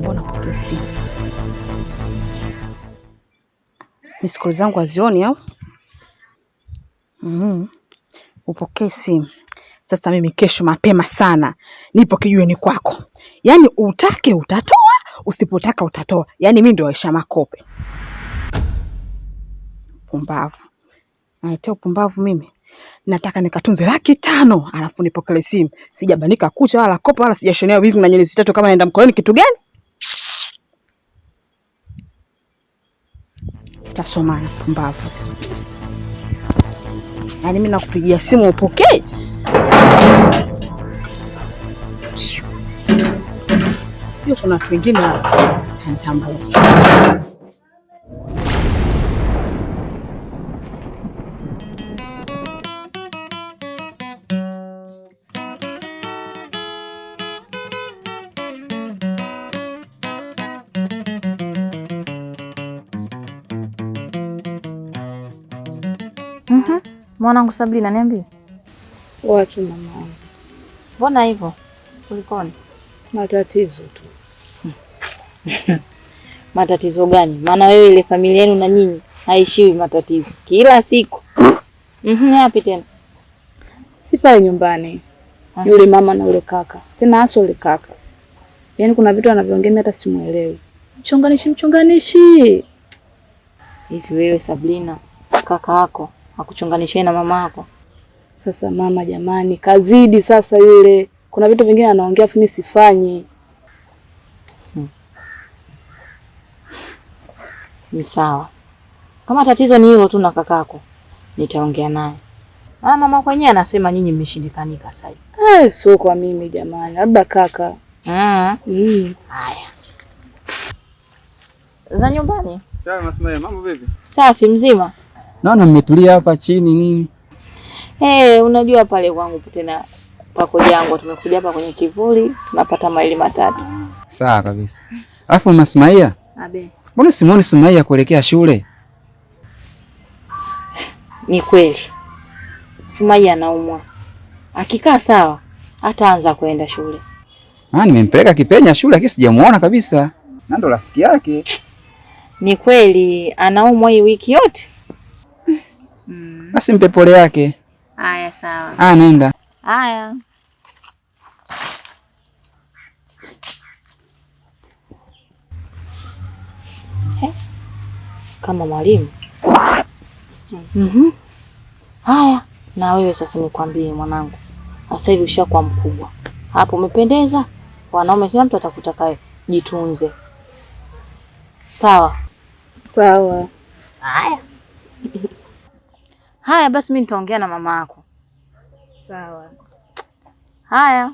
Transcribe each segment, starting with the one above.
mbona pokea simu? Miskoli zangu hazioni au? Upokee simu. Sasa mimi kesho mapema sana nipo kijiweni kwako. Yaani utake utatoa, usipotaka utatoa. Yaani mimi ndio Aisha Makope. Pumbavu. Naitwa pumbavu mimi. Nataka nikatunze 500,000 alafu nipokele simu. Sijabandika kucha wala kopa wala sijashonea wivu na nywele 3 kama naenda mkoani kitu gani? Tutasomana pumbavu. Yaani mimi nakupigia simu upokee. Hiyo kuna watu wengine tanitambua. Mwanangu Sabrina niambie. Watu mama. Mbona hivyo? Kulikoni? Matatizo tu. Matatizo gani? Maana wewe ile familia yenu na nyinyi haishiwi matatizo. Kila siku. Yapi tena? Si pale nyumbani. Yule mama na yule kaka. Tena hasa yule kaka. Yaani kuna vitu anavyoongea mimi hata simuelewi. Mchonganishi. Hivi wewe Sabrina, kaka yako akuchonganishe na mama yako? Sasa mama jamani, kazidi sasa yule. Kuna vitu vingine anaongea afu mimi sifanyi. Ni sawa. Kama tatizo ni hilo tu na kakako, nitaongea naye. Mama kwenyewe anasema nyinyi mmeshindikanika sasa. Sio kwa mimi jamani, labda kaka. Haya. Za nyumbani? Sawa Masmaya, mambo vipi? Safi mzima. Naona mmetulia hapa chini nini? Unajua pale kwangu tena pako jango, tumekuja hapa kwenye kivuli, tunapata maili 3. Sawa kabisa. Alafu Masmaya? Abe. Mbona simuoni Sumaiya kuelekea shule? Ni kweli. Sumaiya anaumwa. Akikaa sawa, hataanza kwenda shule. Nimempeleka Kipenya shule lakini sijamuona kabisa. Na ndo rafiki yake. Ni kweli anaumwa hii wiki yote. Basi mpe pole yake. Haya sawa. Nenda. Haya. Kama mwalimu. Haya, na wewe sasa nikwambie mwanangu. Sasa hivi ushakuwa mkubwa. Hapo umependeza. Wanaume kila mtu atakutaka wewe. Jitunze. Sawa. Sawa. Haya. Haya basi mimi nitaongea na mama yako. Sawa. Haya.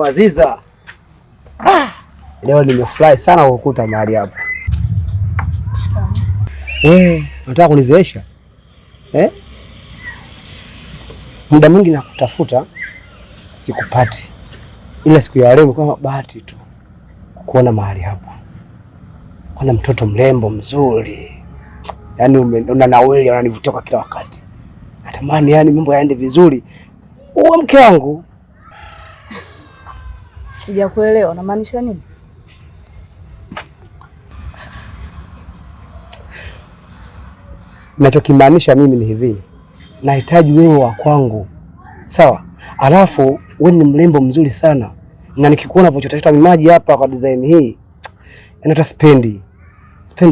Aziza. Leo nimefurahi sana kukukuta mahali hapa. Unataka kunizeesha? Muda mwingi nakutafuta sikupati. Ila siku ya leo kwa bahati tu kuona mahali hapa. Kuna mtoto mrembo mzuri. Yaani umeona na wewe unanivutia kwa kila wakati. Natamani yani mambo yaende vizuri. Uwe mke wangu. Sijakuelewa, unamaanisha nini? Ninachokimaanisha mimi ni hivi. Nahitaji wewe wa kwangu. Sawa? Alafu wewe ni mrembo mzuri sana. Na nikikuona unapochota maji hapa kwa design hii, hata spendi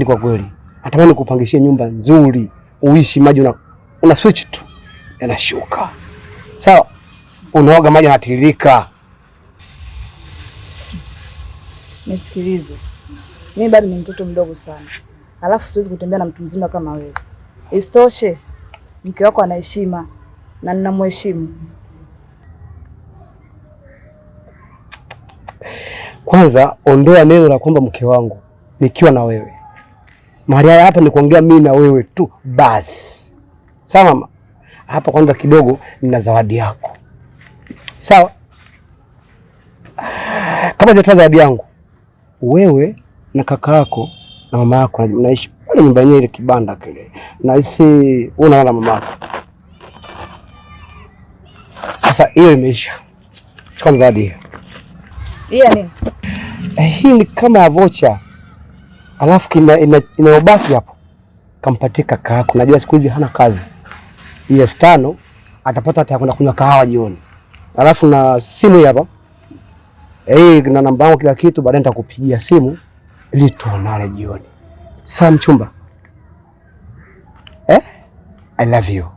kwa kweli. Natamani kupangishia nyumba nzuri, uishi maji una switch tu yanashuka. Sawa? Unaoga maji yanatiririka. Nisikilize. Mimi bado ni mtoto mdogo sana. Alafu siwezi kutembea na mtu mzima kama wewe. Isitoshe, mke wako ana heshima na ninamheshimu. Kwanza ondoa neno la kwamba mke wangu nikiwa na wewe. Mahali hapa ni kuongea mimi na wewe tu basi. Sawa mama? Hapa kwanza kidogo nina zawadi yako. Sawa? Kama jata zawadi yangu, wewe na kaka yako na mama yako mnaishi pale nyumba yenyewe ile kibanda kile. Na hisi unaona mama yako. Sasa hiyo imeisha. Kama zawadi hiyo. Iya nini? Hii ni kama ya vocha. Alafu inaobaki hapo kampatie kaka yako. Najua siku hizi hana kazi. Ile 5,000 atapata hata kwenda kunywa kahawa jioni. Alafu na simu hapa. Na namba yangu kila kitu, baadaye nitakupigia simu ili tuonane jioni. Sawa mchumba? I love you.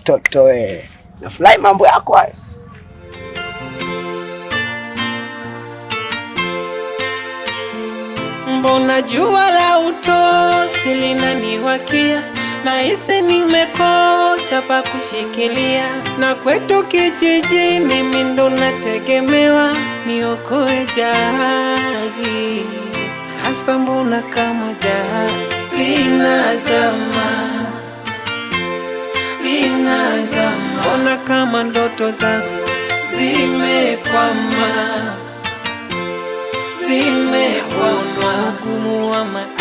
Toto wewe. Nafurahi mambo yako hayo. Mbona jua la utosi linaniwakia, nahisi nimekosa pa kushikilia, na kwetu kijiji mimi ndo nategemewa niokoe jahazi. Hasa mbona kama jahazi linazama, mbona kama ndoto zangu zimekwama, ugumu wa maisha.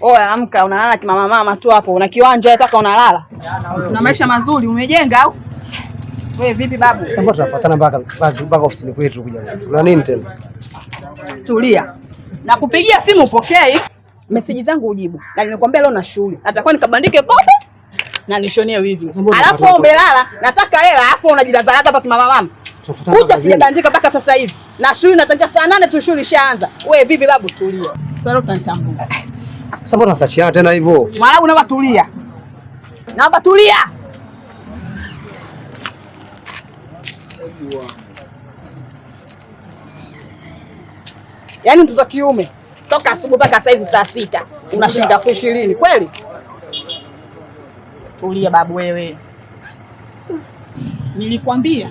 Oya, amka, unalala kimama mama tu hapo. Una kiwanja mpaka unalala. Na maisha mazuri umejenga au? Wewe vipi babu? Sasa tutafuatana mpaka ofisini kwetu kuja. Una nini tena? Tulia. Nakupigia simu upokee. Message zangu ujibu. Na nilikwambia leo na shughuli. Atakuwa nikabandike kope na nishonie hivi. Alafu umelala, nataka hela, alafu unajilaza hapa kimama mama. Kucha sijabandika mpaka sasa hivi. Na shughuli nataka saa 8 tu shughuli ishaanza. Wewe vipi babu? Tulia. Sasa utanitambua. Sasa mbona unasachiana tena hivyo? Mwarabu naomba tulia. Naomba tulia. Yaani mtoto wa kiume toka asubuhi mpaka sasa hivi saa 6 unashinda 20 kweli? Tulia babu wewe. Nilikwambia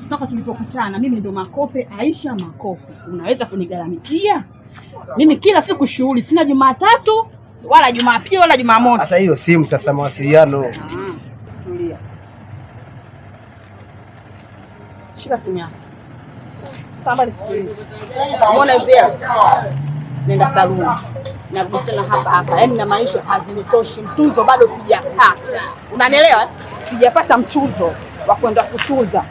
toka tulipokutana mimi ndo Makope, Aisha Makope. Unaweza kunigaramikia? Mimi kila siku shughuli, sina Jumatatu wala Jumapili wala Jumamosi. Sasa hiyo simu sasa mawasiliano. Tulia. Shika simu yako. Samba nisikilize. Umeona hizi? Nenda saluni. Narudi tena hapa. Yaani na maisha hazinitoshi. Mtuzo bado sijapata. Unanielewa? Sijapata mtuzo wa kwenda kuchuza.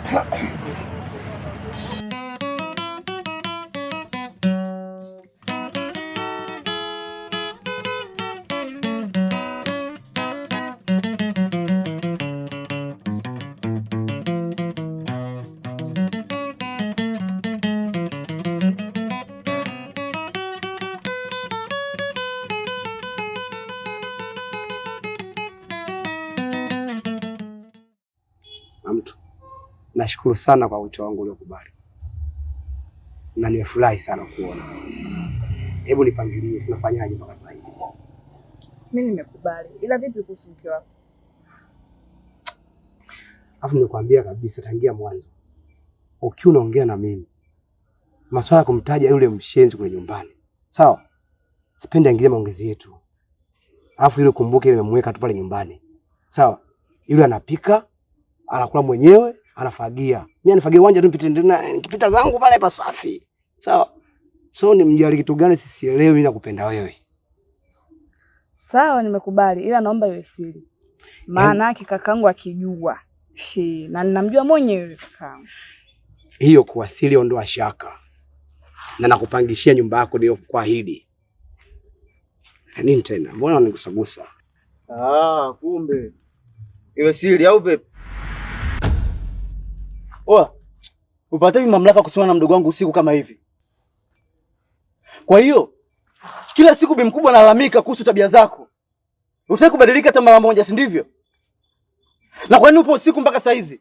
Mtu, nashukuru sana kwa wito wangu uliokubali. Na nimefurahi sana kuona. Hebu nipangilie tunafanyaje mpaka sasa hivi. Mimi nimekubali. Ila vipi kuhusu mke wako? Alafu nimekwambia kabisa tangia mwanzo. Ukiwa unaongea na mimi, masuala ya kumtaja yule mshenzi kule nyumbani. Sawa? Sipendi aingilie maongezi yetu. Alafu ile kumbuke ile nimemweka tu pale nyumbani. Sawa? Yule anapika, anakula mwenyewe, anafagia. Mimi anafagia uwanja tu nipite nikipita zangu pale pa safi. Sawa? So ni mjali kitu gani sisielewi, mimi nakupenda wewe. Sawa, nimekubali. Ila naomba iwe siri. Maana yake kakangu akijua. Na ninamjua mwenyewe kakangu. Hiyo kwa siri ondoa shaka. Na nakupangishia nyumba yako ndio kuahidi. Nini tena? Mbona unigusagusa? Kumbe. Iwe siri au vipi? Upate mamlaka kusema na mdogo wangu usiku kama hivi. Kwa hiyo kila siku bi mkubwa analalamika kuhusu tabia zako. Unataka kubadilika hata mara moja, si ndivyo? Na kwa nini upo usiku mpaka saa hizi?